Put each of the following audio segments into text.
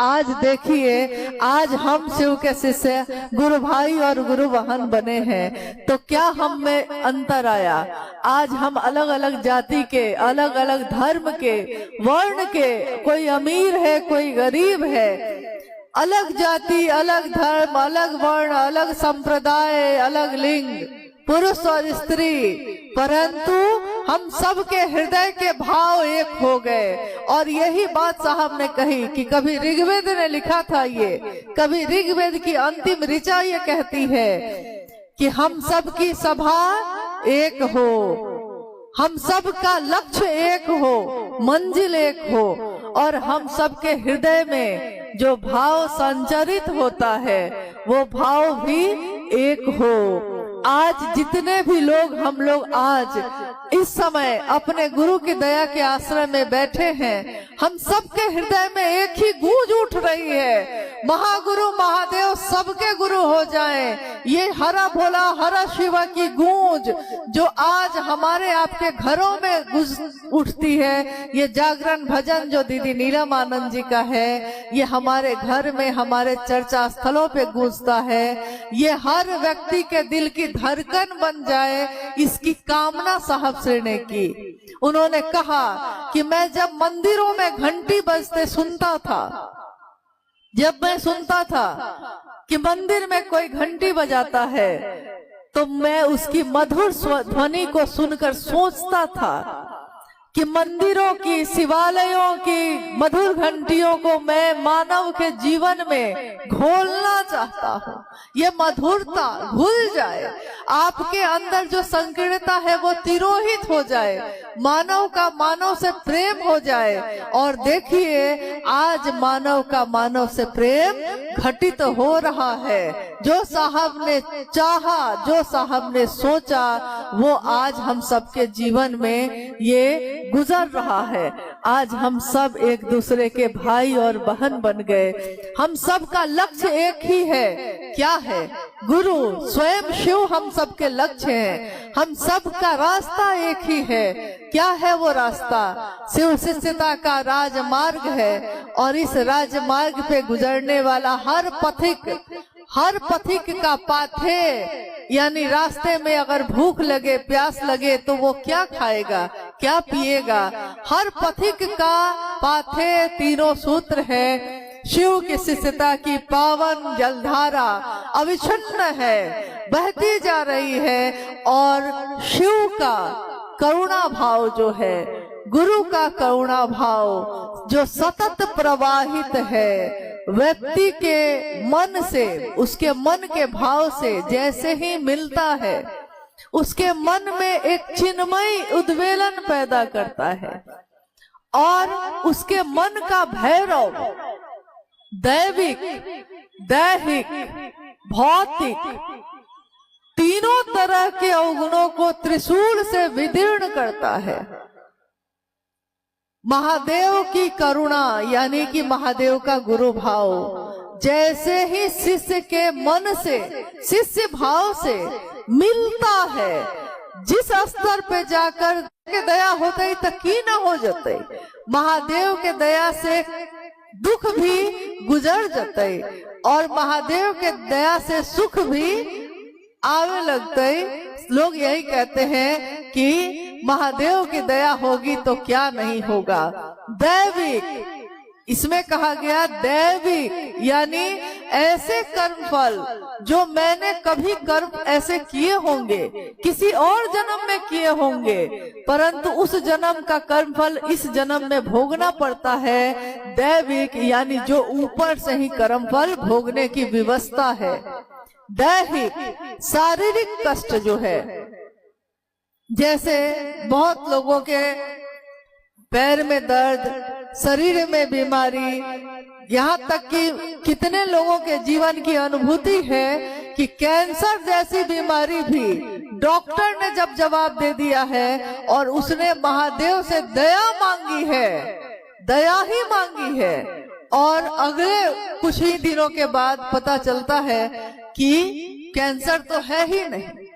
आज देखिए, आज हम शिव के शिष्य गुरु भाई और गुरु बहन बने हैं, तो क्या हम में अंतर आया। आज हम अलग अलग जाति के, अलग अलग धर्म के, वर्ण के, कोई अमीर है कोई गरीब है, अलग जाति, अलग धर्म, अलग वर्ण, अलग संप्रदाय, अलग लिंग, पुरुष और स्त्री, परंतु हम सबके हृदय के भाव एक हो गए। और यही बात साहब ने कही कि कभी ऋग्वेद ने लिखा था ये, कभी ऋग्वेद की अंतिम ऋचा ये कहती है कि हम सबकी सभा एक हो, हम सबका लक्ष्य एक हो, मंजिल एक हो, और हम सबके हृदय में जो भाव संचरित होता है वो भाव भी एक हो। आज जितने भी लोग, हम लोग आज इस समय अपने गुरु की दया के आश्रय में बैठे हैं, हम सबके हृदय में एक ही गूंज उठ रही है, महागुरु महादेव सबके गुरु हो जाएं। ये हरा भोला हरा शिवा की गूंज जो आज हमारे आपके घरों में गूंज उठती है, ये जागरण भजन जो दीदी नीलम आनंद जी का है, ये हमारे घर में, हमारे चर्चा स्थलों पे गूंजता है। ये हर व्यक्ति के दिल की धड़कन बन जाए, इसकी कामना साहब श्री ने की। उन्होंने कहा कि मैं जब मंदिरों में घंटी बजते सुनता था, जब मैं सुनता था कि मंदिर में कोई घंटी बजाता है, तो मैं उसकी मधुर ध्वनि को सुनकर सोचता था कि मंदिरों की, शिवालयों की मधुर घंटियों को मैं मानव के जीवन में घोलना चाहता हूँ। ये मधुरता घुल जाए, आपके अंदर जो संकीर्णता है वो तिरोहित हो जाए, मानव का मानव से प्रेम हो जाए। और देखिए, आज मानव का मानव से प्रेम घटित हो रहा है। जो साहब ने चाहा, जो साहब ने सोचा, वो आज हम सबके जीवन में ये गुजर रहा है। आज हम सब एक दूसरे के भाई और बहन बन गए। हम सब का लक्ष्य एक ही है। क्या है? गुरु स्वयं शिव हम सबके लक्ष्य हैं। हम सब का रास्ता एक ही है। क्या है वो रास्ता? शिव शिष्यता का राजमार्ग है। और इस राजमार्ग पे गुजरने वाला हर पथिक का पाथे, यानी रास्ते में अगर भूख लगे, प्यास लगे, तो वो क्या खाएगा, क्या पिएगा। हर पथिक का पाथे तीनों सूत्र है। शिव की शिष्यता की पावन जलधारा अविच्छिन्न है, बहती जा रही है। और शिव का करुणा भाव जो है, गुरु का करुणा भाव जो सतत प्रवाहित है, व्यक्ति के मन से, उसके मन के भाव से जैसे ही मिलता है, उसके मन में एक चिन्मयी उद्वेलन पैदा करता है। और उसके मन का भैरव दैविक, दैहिक, भौतिक, तीनों तरह के अवगुणों को त्रिशूल से विदीर्ण करता है। महादेव की करुणा, यानी कि महादेव का गुरु भाव जैसे ही शिष्य के मन से, शिष्य भाव से मिलता है, जिस स्तर पे जाकर के दया होते ही तकी न हो जाते, महादेव के दया से दुख भी गुजर जाते और महादेव के दया से सुख भी आवे लगते। लोग यही कहते हैं कि महादेव की दया होगी तो क्या नहीं होगा। दैविक, इसमें कहा गया दैविक, यानी ऐसे कर्मफल जो मैंने कभी कर्म ऐसे किए होंगे, किसी और जन्म में किए होंगे, परंतु उस जन्म का कर्मफल इस जन्म में भोगना पड़ता है। दैविक यानी जो ऊपर से ही कर्मफल भोगने की व्यवस्था है। दैहिक, शारीरिक कष्ट जो है, जैसे बहुत लोगों के पैर में दर्द, शरीर में बीमारी, यहाँ तक कि कितने लोगों के जीवन की अनुभूति है कि कैंसर जैसी बीमारी भी डॉक्टर ने जब जवाब दे दिया है और उसने महादेव से दया मांगी है, दया ही मांगी है, और अगले कुछ ही दिनों के बाद पता चलता है कि कैंसर तो है ही नहीं।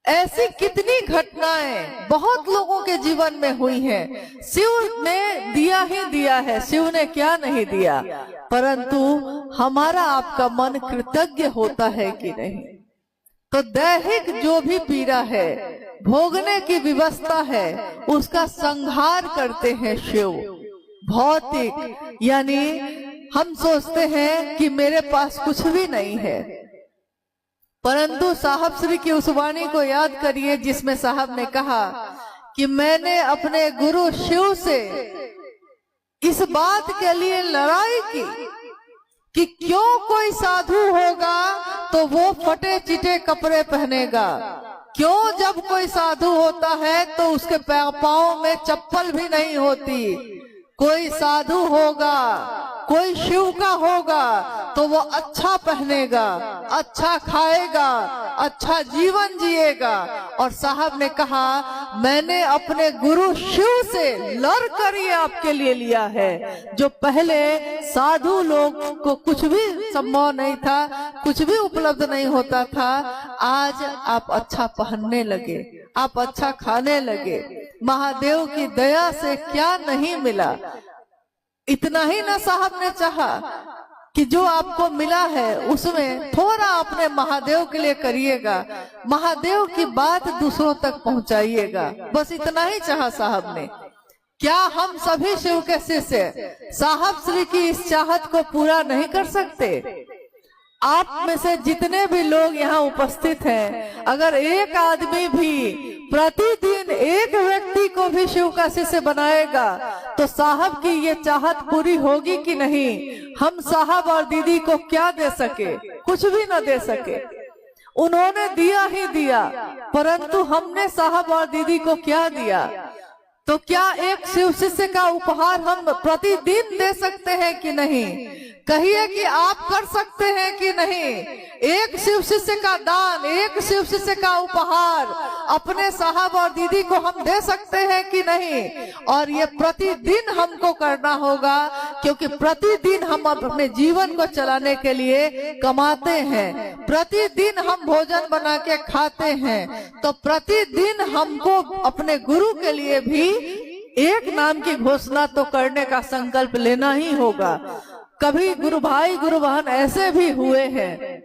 ऐसी कितनी घटनाएं बहुत लोगों के जीवन में हुई हैं। शिव ने दिया ही दिया है, शिव ने क्या नहीं दिया, परंतु हमारा आपका मन कृतज्ञ होता है कि नहीं। तो दैहिक जो भी पीड़ा है, भोगने की व्यवस्था है, उसका संहार करते हैं शिव। भौतिक यानी हम सोचते हैं कि मेरे पास कुछ भी नहीं है, परंतु साहब श्री की उस वाणी को याद करिए जिसमें साहब ने कहा कि मैंने अपने गुरु शिव से इस बात के लिए लड़ाई की कि क्यों कोई साधु होगा तो वो फटे चिटे कपड़े पहनेगा, क्यों जब कोई साधु होता है तो उसके पाँव में चप्पल भी नहीं होती। कोई साधु होगा, कोई शिव का होगा तो वो अच्छा पहनेगा, अच्छा खाएगा, अच्छा जीवन जिएगा। और साहब ने कहा मैंने अपने गुरु शिव से लड़ कर ये आपके लिए लिया है। जो पहले साधु लोग को कुछ भी संभव नहीं था, कुछ भी उपलब्ध नहीं होता था, आज आप अच्छा पहनने लगे, आप अच्छा खाने लगे। महादेव की दया से क्या नहीं मिला। इतना ही ना साहब ने चाहा कि जो आपको मिला है उसमें थोड़ा अपने महादेव के लिए करिएगा, महादेव की बात दूसरों तक पहुंचाइएगा, बस इतना ही चाहा साहब ने। क्या हम सभी शिव के शिष्य साहब श्री की इस चाहत को पूरा नहीं कर सकते? आप में से जितने भी लोग यहाँ उपस्थित हैं, अगर एक आदमी भी प्रतिदिन एक व्यक्ति को भी शिव का शिष्य बनाएगा तो साहब की ये चाहत पूरी होगी कि नहीं? हम साहब और दीदी को क्या दे सके? कुछ भी न दे सके। उन्होंने दिया ही दिया, परंतु हमने साहब और दीदी को क्या दिया? तो क्या एक शिव शिष्य का उपहार हम प्रतिदिन दे सकते हैं कि नहीं? कहिए कि आप कर सकते हैं कि नहीं? एक शिव शिष्य का दान, एक शिव शिष्य का उपहार अपने साहब और दीदी को हम दे सकते हैं कि नहीं? और ये प्रतिदिन हमको करना होगा, क्योंकि प्रतिदिन हम अपने जीवन को चलाने के लिए कमाते हैं, प्रतिदिन हम भोजन बना के खाते हैं, तो प्रतिदिन हमको अपने गुरु के लिए भी एक नाम की घोषणा तो करने का संकल्प लेना ही होगा। कभी गुरु भाई गुरु बहन ऐसे भी हुए हैं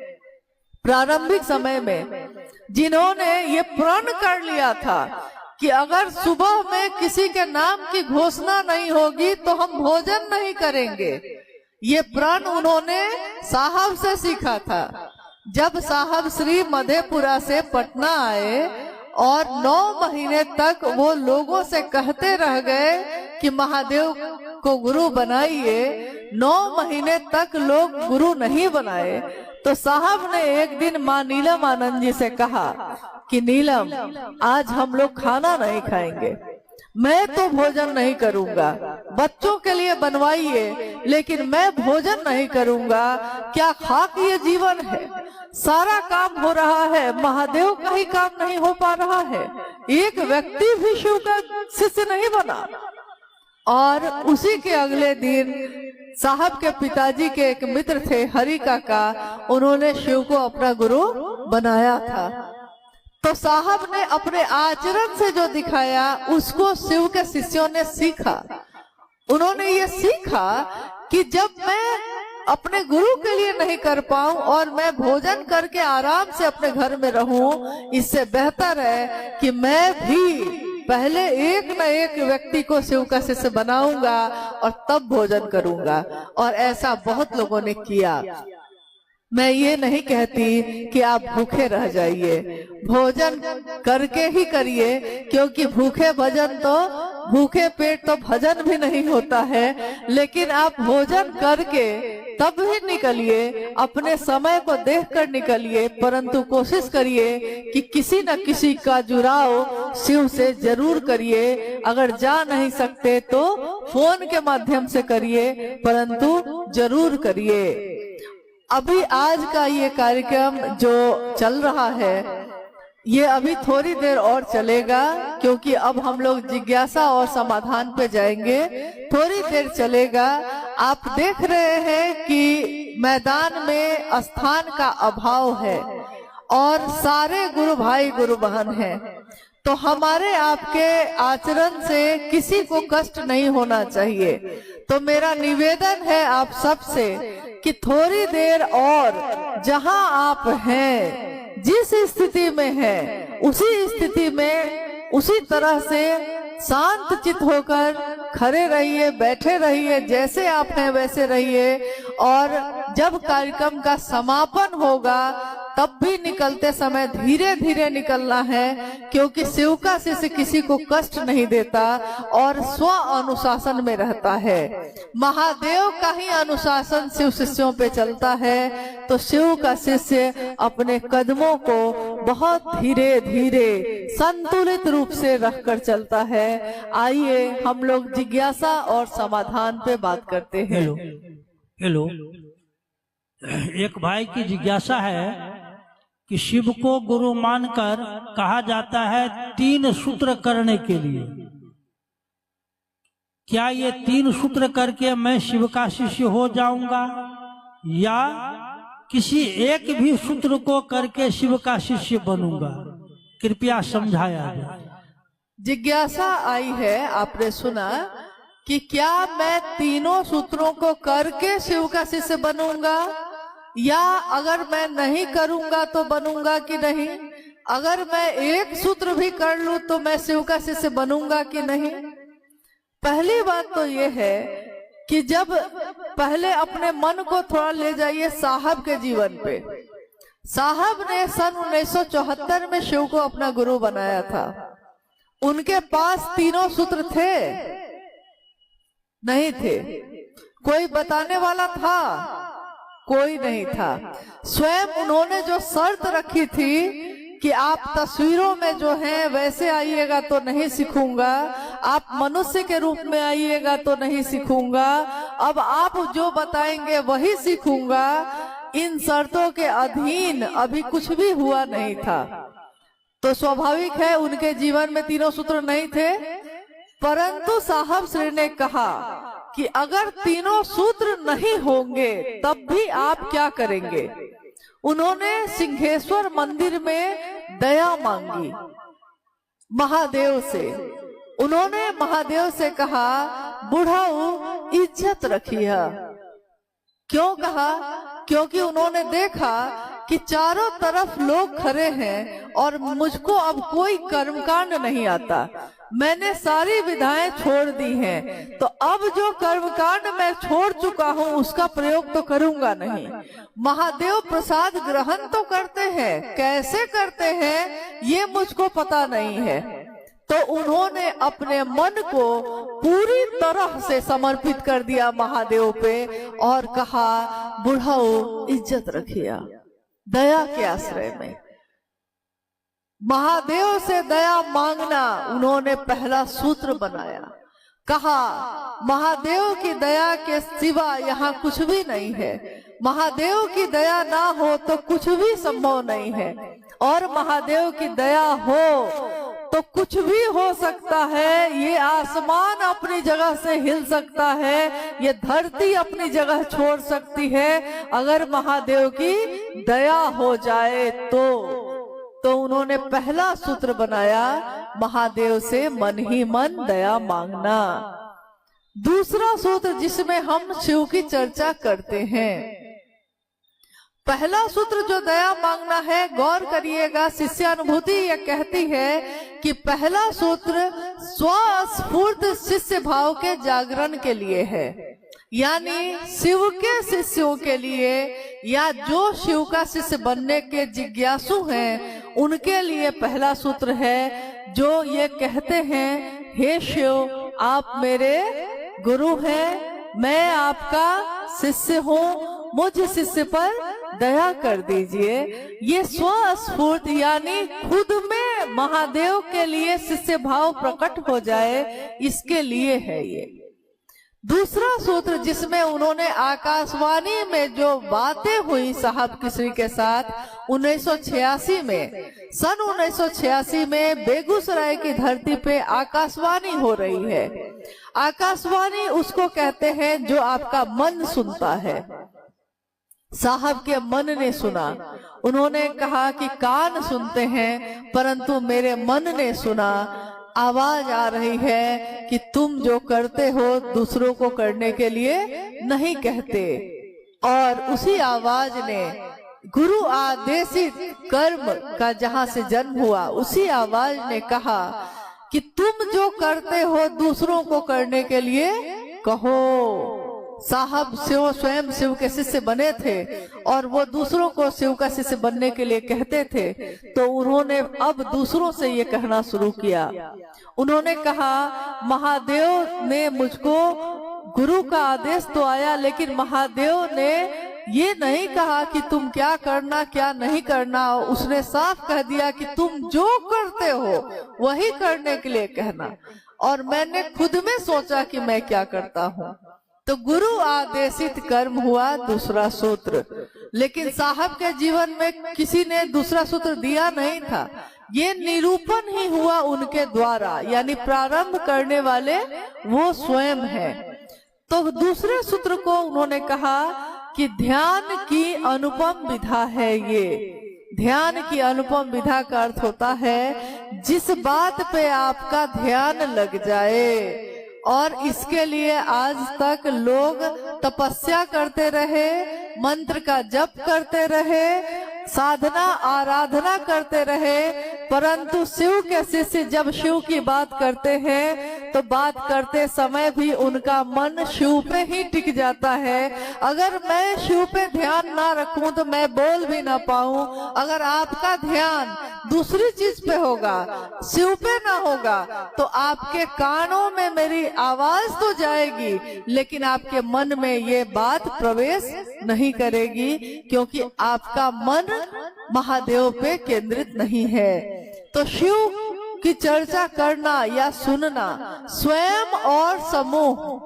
प्रारंभिक समय में, जिन्होंने ये प्रण कर लिया था कि अगर सुबह में किसी के नाम की घोषणा नहीं होगी तो हम भोजन नहीं करेंगे। ये प्रण उन्होंने साहब से सीखा था। जब साहब श्री मधेपुरा से पटना आए और 9 महीने तक वो लोगों से कहते रह गए कि महादेव को गुरु बनाइए, 9 महीने तक लोग गुरु नहीं बनाए, तो साहब ने एक दिन माँ नीलम आनंद जी से कहा कि नीलम, आज हम लोग खाना नहीं खाएंगे, मैं तो भोजन नहीं करूंगा, बच्चों के लिए बनवाइए लेकिन मैं भोजन नहीं करूंगा। क्या खाक ये जीवन है? सारा काम हो रहा है, महादेव का ही काम नहीं हो पा रहा है, एक व्यक्ति भी शिव का शिष्य नहीं बना। और उसी के अगले दिन साहब के पिताजी के एक मित्र थे हरि काका, उन्होंने शिव को अपना गुरु बनाया था। तो साहब ने अपने आचरण से जो दिखाया उसको शिव के शिष्यों ने सीखा। उन्होंने ये सीखा कि जब मैं अपने गुरु के लिए नहीं कर पाऊं और मैं भोजन करके आराम से अपने घर में रहूं, इससे बेहतर है कि मैं भी पहले एक न एक व्यक्ति को शिव का शिष्य बनाऊंगा और तब भोजन करूंगा। और ऐसा बहुत लोगों ने किया। मैं ये नहीं कहती कि आप भूखे रह जाइए, भोजन करके ही करिए, क्योंकि भूखे पेट तो भजन भी नहीं होता है। लेकिन आप भोजन करके तब भी निकलिए, अपने समय को देखकर निकलिए, परंतु कोशिश करिए कि किसी न किसी का जुड़ाव शिव से जरूर करिए। अगर जा नहीं सकते तो फोन के माध्यम से करिए, परंतु जरूर करिए। अभी आज का ये कार्यक्रम जो चल रहा है ये अभी थोड़ी देर और चलेगा, क्योंकि अब हम लोग जिज्ञासा और समाधान पे जाएंगे। थोड़ी देर चलेगा। आप देख रहे हैं कि मैदान में स्थान का अभाव है और सारे गुरु भाई गुरु बहन हैं। तो हमारे आपके आचरण से किसी को कष्ट नहीं होना चाहिए। तो मेरा निवेदन है आप सबसे कि थोड़ी देर और जहां आप हैं, जिस स्थिति में हैं, उसी स्थिति में उसी तरह से शांत चित होकर खड़े रहिए, बैठे रहिए, जैसे आप हैं वैसे रहिए। और जब कार्यक्रम का समापन होगा तब भी निकलते समय धीरे धीरे निकलना है, क्योंकि शिव का शिष्य किसी को कष्ट नहीं देता और स्व अनुशासन में रहता है। महादेव का ही अनुशासन शिव शिष्यों पे चलता है। तो शिव का शिष्य अपने कदमों को बहुत धीरे धीरे संतुलित रूप से रखकर चलता है। आइए हम लोग जिज्ञासा और समाधान पे बात करते हैं। हेलो, एक भाई की जिज्ञासा है कि शिव को गुरु मानकर कहा जाता है 3 सूत्र करने के लिए। क्या ये 3 सूत्र करके मैं शिव का शिष्य हो जाऊंगा, या किसी एक भी सूत्र को करके शिव का शिष्य बनूंगा? कृपया समझाया जाए। जिज्ञासा आई है, आपने सुना कि क्या मैं तीनों सूत्रों को करके शिव का शिष्य बनूंगा, या अगर मैं नहीं करूंगा तो बनूंगा कि नहीं? अगर मैं एक सूत्र भी कर लूं तो मैं शिव का शिष्य बनूंगा कि नहीं? पहली बात तो ये है कि जब पहले अपने मन को थोड़ा ले जाइए साहब के जीवन पे। साहब ने सन 1974 में शिव को अपना गुरु बनाया था। उनके पास तीनों सूत्र थे? नहीं थे। कोई बताने वाला था? कोई नहीं था। स्वयं उन्होंने जो शर्त रखी थी कि आप तस्वीरों में जो हैं वैसे आइएगा तो नहीं सीखूंगा, आप मनुष्य के रूप में आइएगा तो नहीं सीखूंगा, अब आप जो बताएंगे वही सीखूंगा। इन शर्तों के अधीन अभी कुछ भी हुआ नहीं था। तो स्वाभाविक है उनके जीवन में तीनों सूत्र नहीं थे। परंतु साहब श्री ने कहा कि अगर तीनों सूत्र नहीं होंगे तब भी आप क्या करेंगे? उन्होंने सिंहेश्वर मंदिर में दया मांगी महादेव से। उन्होंने महादेव से कहा, बुढ़ाऊ इज्जत रखिए। क्यों कहा? क्योंकि उन्होंने देखा कि चारों तरफ लोग खड़े हैं और मुझको अब कोई कर्मकांड नहीं आता। मैंने सारी विधाएं छोड़ दी हैं, तो अब जो कर्मकांड मैं छोड़ चुका हूं उसका प्रयोग तो करूंगा नहीं। महादेव प्रसाद ग्रहण तो करते हैं, कैसे करते हैं ये मुझको पता नहीं है। तो उन्होंने अपने मन को पूरी तरह से समर्पित कर दिया महादेव पे और कहा, बुढ़ाओ इज्जत रखिए दया के आश्रय में। महादेव से दया मांगना उन्होंने पहला सूत्र बनाया। कहा, महादेव की दया के सिवा यहाँ कुछ भी नहीं है। महादेव की दया ना हो तो कुछ भी संभव नहीं है, और महादेव की दया हो तो कुछ भी हो सकता है। ये आसमान अपनी जगह से हिल सकता है, ये धरती अपनी जगह छोड़ सकती है, अगर महादेव की दया हो जाए तो उन्होंने पहला सूत्र बनाया, महादेव से मन ही मन दया मांगना। दूसरा सूत्र जिसमें हम शिव की चर्चा करते हैं, पहला सूत्र जो दया मांगना है, गौर करिएगा, शिष्यानुभूति ये कहती है कि पहला सूत्र स्वस्फूर्त शिष्य भाव के जागरण के लिए है। यानी शिव के शिष्यों के लिए, या जो शिव का शिष्य बनने के जिज्ञासु हैं उनके लिए पहला सूत्र है, जो ये कहते हैं, हे शिव आप मेरे गुरु हैं, मैं आपका शिष्य हूँ, मुझ शिष्य पर दया कर दीजिए। ये स्वस्फूर्त यानी खुद में महादेव के लिए शिष्य भाव प्रकट हो जाए, इसके लिए है ये। दूसरा सूत्र जिसमें उन्होंने आकाशवाणी में जो बातें हुई साहब किशोरी के साथ 1986 में, सन 1986 में बेगूसराय की धरती पे आकाशवाणी हो रही है। आकाशवाणी उसको कहते हैं जो आपका मन सुनता है। साहब के मन ने सुना। उन्होंने कहा कि कान सुनते हैं परंतु मेरे मन ने सुना, आवाज आ रही है कि तुम जो करते हो दूसरों को करने के लिए नहीं कहते। और उसी आवाज ने गुरु आदेशित कर्म का जहां से जन्म हुआ, उसी आवाज ने कहा कि तुम जो करते हो दूसरों को करने के लिए कहो। साहब स्वयं शिव के शिष्य बने थे और वो दूसरों को शिव का शिष्य बनने के लिए कहते थे, तो उन्होंने अब दूसरों से ये कहना शुरू किया। उन्होंने कहा महादेव ने मुझको, गुरु का आदेश तो आया लेकिन महादेव ने ये नहीं कहा कि तुम क्या करना क्या नहीं करना, उसने साफ कह दिया कि तुम जो करते हो वही करने के लिए कहना। और मैंने खुद में सोचा कि मैं क्या करता हूँ, तो गुरु आदेशित कर्म हुआ दूसरा सूत्र। लेकिन साहब के जीवन में किसी ने दूसरा सूत्र दिया नहीं था, ये निरूपण ही हुआ उनके द्वारा, यानी प्रारंभ करने वाले वो स्वयं हैं। तो दूसरे सूत्र को उन्होंने कहा कि ध्यान की अनुपम विधा है ये। ध्यान की अनुपम विधा का अर्थ होता है जिस बात पे आपका ध्यान लग जाए। और इसके लिए आज तक लोग तपस्या करते रहे, मंत्र का जप करते रहे, साधना आराधना करते रहे, परंतु शिव के शिष्य जब शिव की बात करते हैं तो बात करते समय भी उनका मन शिव पे ही टिक जाता है। अगर मैं शिव पे ध्यान ना रखूं तो मैं बोल भी ना पाऊं। अगर आपका ध्यान दूसरी चीज पे होगा, शिव पे ना होगा, तो आपके कानों में मेरी आवाज तो जाएगी लेकिन आपके मन में ये बात प्रवेश नहीं करेगी, क्योंकि आपका मन महादेव पे केंद्रित नहीं है। तो शिव की चर्चा करना या सुनना स्वयं और समूह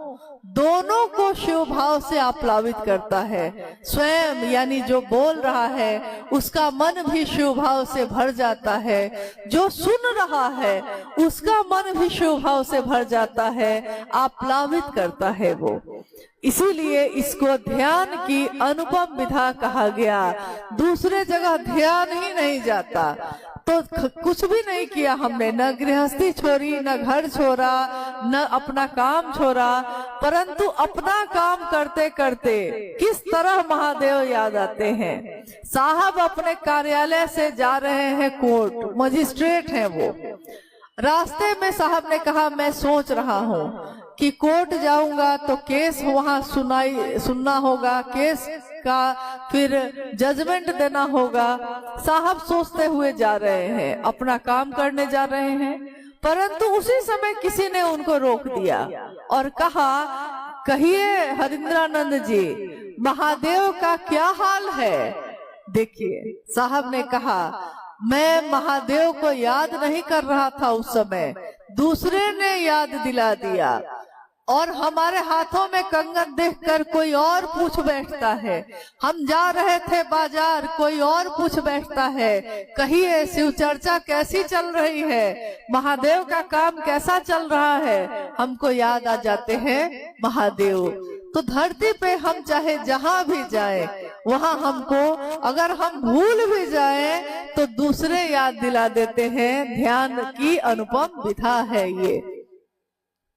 दोनों को शिव भाव से आप्लावित करता है। स्वयं यानी जो बोल रहा है उसका मन भी शिव भाव से भर जाता है, जो सुन रहा है उसका मन भी शिव भाव से भर जाता है, आप्लावित करता है वो। इसीलिए इसको ध्यान की अनुपम विधा कहा गया। दूसरे जगह ध्यान ही नहीं जाता तो कुछ भी नहीं किया हमने, न गृहस्थी छोड़ी, न घर छोड़ा, न अपना काम छोड़ा, परंतु अपना काम करते करते किस तरह महादेव याद आते हैं। साहब अपने कार्यालय से जा रहे हैं कोर्ट, मजिस्ट्रेट हैं वो। रास्ते में साहब ने कहा मैं सोच रहा हूँ कि कोर्ट जाऊंगा तो केस वहाँ सुनना होगा, केस का फिर जजमेंट देना होगा। साहब सोचते हुए जा रहे हैं, अपना काम करने जा रहे हैं, परंतु उसी समय किसी ने उनको रोक दिया और कहा कहिए हरिंद्रानंद जी महादेव का क्या हाल है। देखिए साहब ने कहा मैं महादेव को याद नहीं कर रहा था उस समय, दूसरे ने याद दिला दिया। और हमारे हाथों में कंगन देखकर कोई और पूछ बैठता है, हम जा रहे थे बाजार कोई और पूछ बैठता है, कहिए शिव चर्चा कैसी चल रही है, महादेव का काम कैसा चल रहा है, हमको याद आ जाते हैं महादेव। तो धरती पे हम चाहे जहां भी जाएं, वहां हमको अगर हम भूल भी जाएं तो दूसरे याद दिला देते हैं। ध्यान की अनुपम विधा है ये।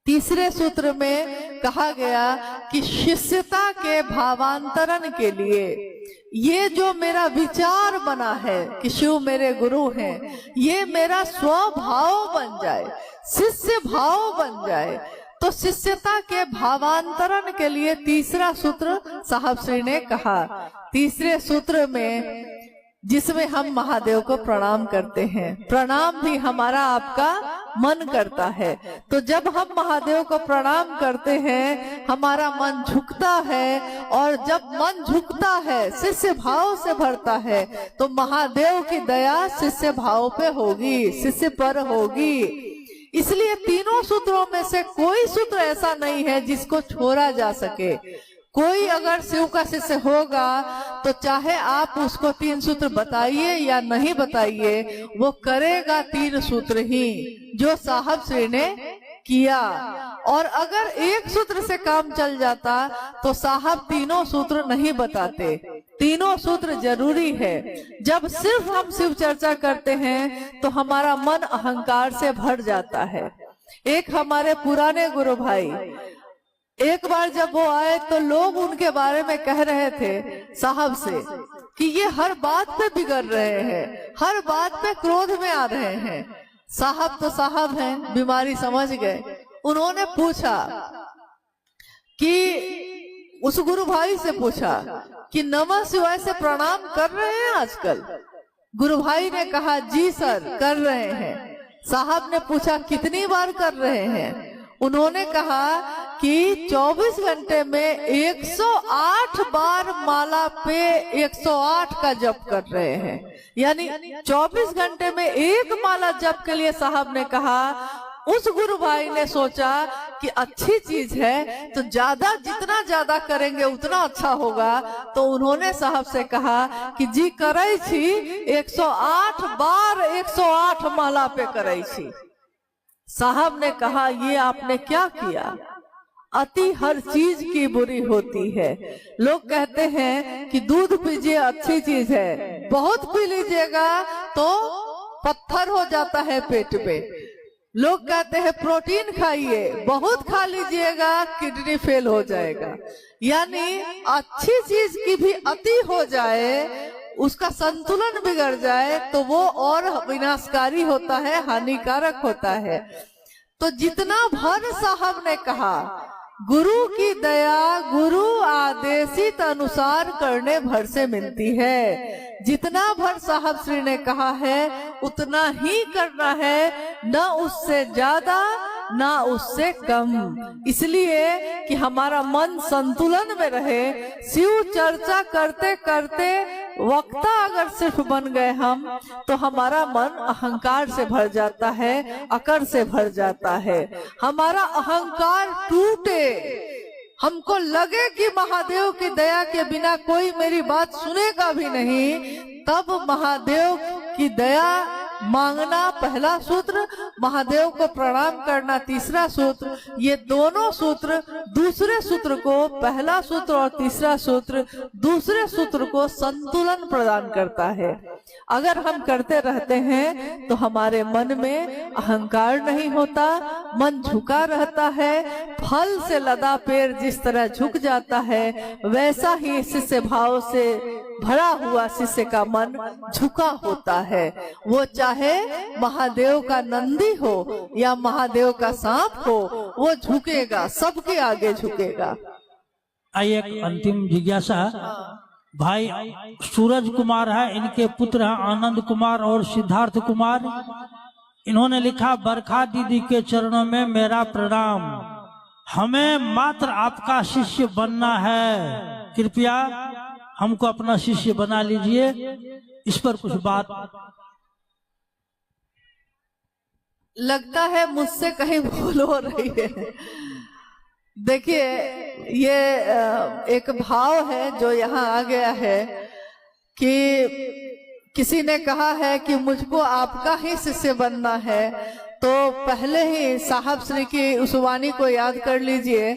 तीसरे सूत्र में कहा गया कि शिष्यता के भावांतरण के लिए ये जो मेरा विचार बना है कि शिव मेरे गुरु हैं, ये मेरा स्वभाव बन जाए, शिष्य भाव बन जाए। तो शिष्यता के भावांतरण के लिए तीसरा सूत्र साहब श्री ने कहा। तीसरे सूत्र में जिसमें हम महादेव को प्रणाम करते हैं, प्रणाम भी हमारा आपका मन करता है। तो जब हम महादेव को प्रणाम करते हैं हमारा मन झुकता है, और जब मन झुकता है शिष्य भाव से भरता है तो महादेव की दया शिष्य भाव पे होगी, शिष्य पर होगी। इसलिए तीनों सूत्रों में से कोई सूत्र ऐसा नहीं है जिसको छोड़ा जा सके। कोई अगर शिव का शिष्य होगा तो चाहे आप उसको 3 सूत्र बताइए या नहीं बताइए, वो करेगा 3 सूत्र ही जो साहब श्री ने किया। और अगर एक सूत्र से काम चल जाता तो साहब तीनों सूत्र नहीं बताते। तीनों सूत्र जरूरी है। जब सिर्फ हम शिव चर्चा करते हैं तो हमारा मन अहंकार से भर जाता है। एक हमारे पुराने गुरु भाई, एक बार जब वो आए तो लोग उनके बारे में कह रहे थे साहब से कि ये हर बात पे बिगड़ रहे हैं, हर बात पे क्रोध में आ रहे हैं। साहब तो साहब हैं, बीमारी समझ गए। उन्होंने पूछा कि उस गुरु भाई से पूछा कि नमः शिवाय से प्रणाम कर रहे हैं आजकल? गुरु भाई ने कहा जी सर कर रहे हैं। साहब ने पूछा कितनी बार कर रहे हैं? उन्होंने कहा कि 24 घंटे में 108 बार माला पे 108 का जप कर रहे हैं। यानी 24 घंटे में एक माला जप के लिए साहब ने कहा। उस गुरु भाई ने सोचा कि अच्छी चीज है तो जितना ज्यादा करेंगे उतना अच्छा होगा। तो उन्होंने साहब से कहा कि जी करे छी 108 बार 108 माला पे करे छी। साहब ने कहा ये आपने क्या किया? अति हर चीज की बुरी होती है। लोग कहते हैं कि दूध पीजिए अच्छी चीज है, बहुत पी लीजिएगा तो पत्थर हो जाता है पेट पे। लोग कहते हैं प्रोटीन खाइए, बहुत खा लीजिएगा किडनी फेल हो जाएगा। यानी अच्छी चीज की भी अति हो जाए, उसका संतुलन बिगड़ जाए तो वो और विनाशकारी होता है, हानिकारक होता है। तो जितना भर साहब ने कहा गुरु की दया गुरु आदेशित अनुसार करने भर से मिलती है। जितना भर साहब श्री ने कहा है उतना ही करना है, न उससे ज्यादा ना उससे कम। इसलिए कि हमारा मन संतुलन में रहे। शिव चर्चा करते करते वक्ता अगर सिर्फ बन गए हम तो हमारा मन अहंकार से भर जाता है, अकड़ से भर जाता है। हमारा अहंकार टूटे, हमको लगे कि महादेव की दया के बिना कोई मेरी बात सुनेगा भी नहीं, तब महादेव की दया मांगना पहला सूत्र, महादेव को प्रणाम करना तीसरा सूत्र। ये दोनों सूत्र दूसरे सूत्र को, पहला सूत्र और तीसरा सूत्र दूसरे सूत्र को संतुलन प्रदान करता है। अगर हम करते रहते हैं तो हमारे मन में अहंकार नहीं होता, मन झुका रहता है। फल से लदा पेड़ जिस तरह झुक जाता है वैसा ही शिष्य भाव से भरा हुआ शिष्य का मन झुका होता है। वो चाहे महादेव का नंदी हो या महादेव का सांप हो, वो झुकेगा, सबके आगे झुकेगा। आइए एक अंतिम जिज्ञासा। भाई सूरज कुमार है, इनके पुत्र हैं आनंद कुमार और सिद्धार्थ कुमार। इन्होंने लिखा बरखा दीदी के चरणों में मेरा प्रणाम, हमें मात्र आपका शिष्य बनना है, कृपया हमको अपना शिष्य बना लीजिए। इस पर कुछ बात। लगता है मुझसे कहीं भूल हो रही है। देखिए ये एक भाव है जो यहाँ आ गया है कि किसी ने कहा है कि मुझको आपका ही शिष्य बनना है, तो पहले ही साहब श्री की उस वाणी को याद कर लीजिए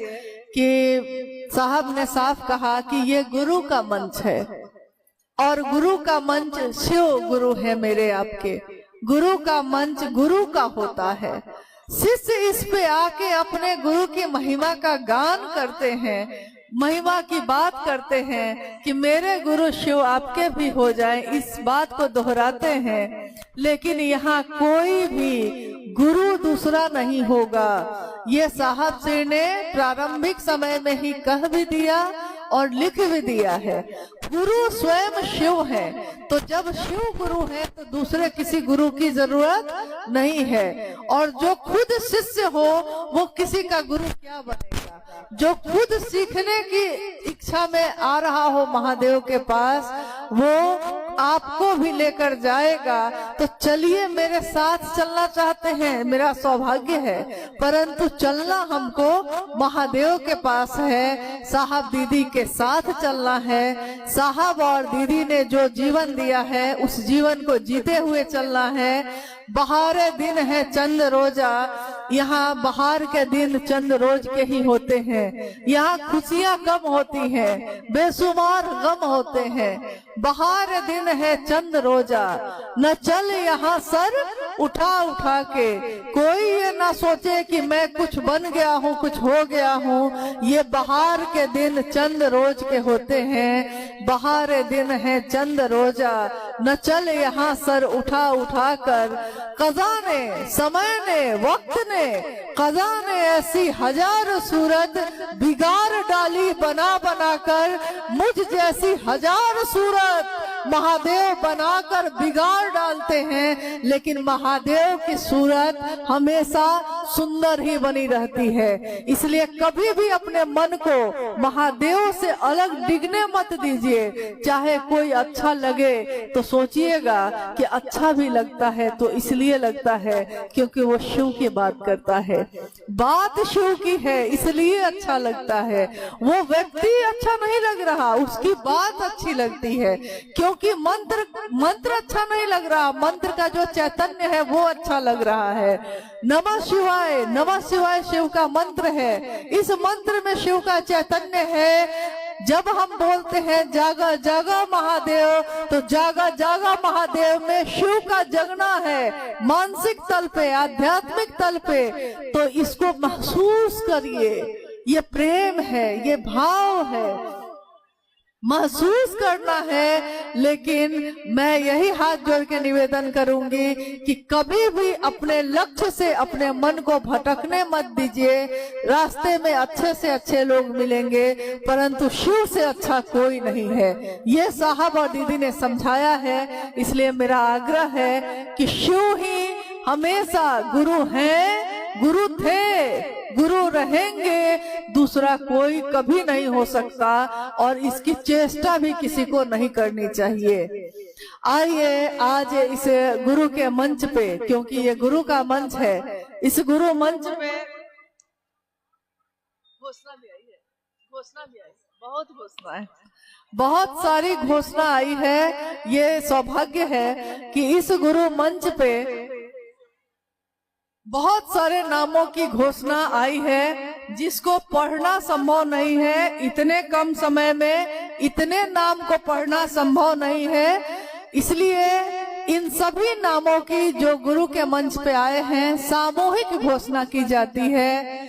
कि साहब ने साफ कहा कि ये गुरु का मंच है और गुरु का मंच शिव गुरु है मेरे आपके। गुरु का मंच गुरु का होता है। शिष्य इस पे आके अपने गुरु की महिमा का गान करते हैं, महिमा की बात करते हैं कि मेरे गुरु शिव आपके भी हो जाए, इस बात को दोहराते हैं। लेकिन यहाँ कोई भी गुरु दूसरा नहीं होगा। ये साहब श्री ने प्रारंभिक समय में ही कह भी दिया और लिख भी दिया है। गुरु स्वयं शिव है, तो जब शिव गुरु है तो दूसरे किसी गुरु की जरूरत नहीं है। और जो खुद शिष्य हो वो किसी का गुरु क्या बनेगा। जो खुद सीखने की इच्छा में आ रहा हो महादेव के पास, वो आपको भी लेकर जाएगा। तो चलिए, मेरे साथ चलना चाहते हैं, मेरा सौभाग्य है, परंतु चलना हमको महादेव के पास है, साहब दीदी के साथ चलना है। साहब और दीदी ने जो जीवन दिया है उस जीवन को जीते हुए चलना है। बहारे दिन है चंद रोजा, यहाँ बहार के दिन चंद रोज के ही होते हैं, यहाँ खुशियाँ कम होती हैं, बेशुमार गम होते हैं। बहार दिन है चंद रोजा, न चल यहाँ सर उठा उठा के। कोई ये ना सोचे कि मैं कुछ बन गया हूँ, कुछ हो गया हूँ। ये बहार के दिन चंद रोज के होते हैं, बहार दिन है चंद रोजा, न चल यहाँ सर उठा उठा कर। कज़ा ने, समय ने, वक्त ने, कज़ा ने ऐसी हजार सूरत बिगाड़ डाली बना बना कर। मुझ जैसी हजार सूरत महादेव बनाकर बिगाड़ डालते हैं, लेकिन महादेव की सूरत हमेशा सुंदर ही बनी रहती है। इसलिए कभी भी अपने मन को महादेव से अलग डिगने मत दीजिए। चाहे कोई अच्छा लगे तो सोचिएगा कि अच्छा भी लगता है तो इसलिए लगता है क्योंकि वो शिव की बात करता है, बात शिव की है इसलिए अच्छा लगता है। वो व्यक्ति अच्छा नहीं लग रहा, उसकी बात अच्छी लगती है, क्योंकि मंत्र अच्छा नहीं लग रहा, मंत्र का जो चैतन्य है वो अच्छा लग रहा है। नमः शिवाय, नमः शिवाय शिव का मंत्र है, इस मंत्र में शिव का चैतन्य है। जब हम बोलते हैं जागा जागा महादेव, तो जागा जागा महादेव में शिव का जगना है, मानसिक तल पे, आध्यात्मिक तल पे। तो इसको महसूस करिए, ये प्रेम है, ये भाव है, महसूस करना है। लेकिन मैं यही हाथ जोड़ के निवेदन करूंगी कि कभी भी अपने लक्ष्य से अपने मन को भटकने मत दीजिए। रास्ते में अच्छे से अच्छे लोग मिलेंगे, परंतु शिव से अच्छा कोई नहीं है। ये साहब और दीदी ने समझाया है, इसलिए मेरा आग्रह है कि शिव ही हमेशा गुरु हैं, गुरु थे, गुरु रहेंगे, दूसरा कोई कभी नहीं हो सकता और इसकी चेष्टा भी किसी को नहीं करनी चाहिए। आइए आज इस गुरु के मंच पे, क्योंकि ये गुरु का मंच है, इस गुरु मंच पे घोषणा भी आई है, घोषणा भी आई, बहुत घोषणा है, बहुत सारी घोषणा आई है। ये सौभाग्य है कि इस गुरु मंच पे बहुत सारे नामों की घोषणा आई है, जिसको पढ़ना संभव नहीं है। इतने कम समय में इतने नाम को पढ़ना संभव नहीं है, इसलिए इन सभी नामों की जो गुरु के मंच पे आए हैं सामूहिक घोषणा की जाती है।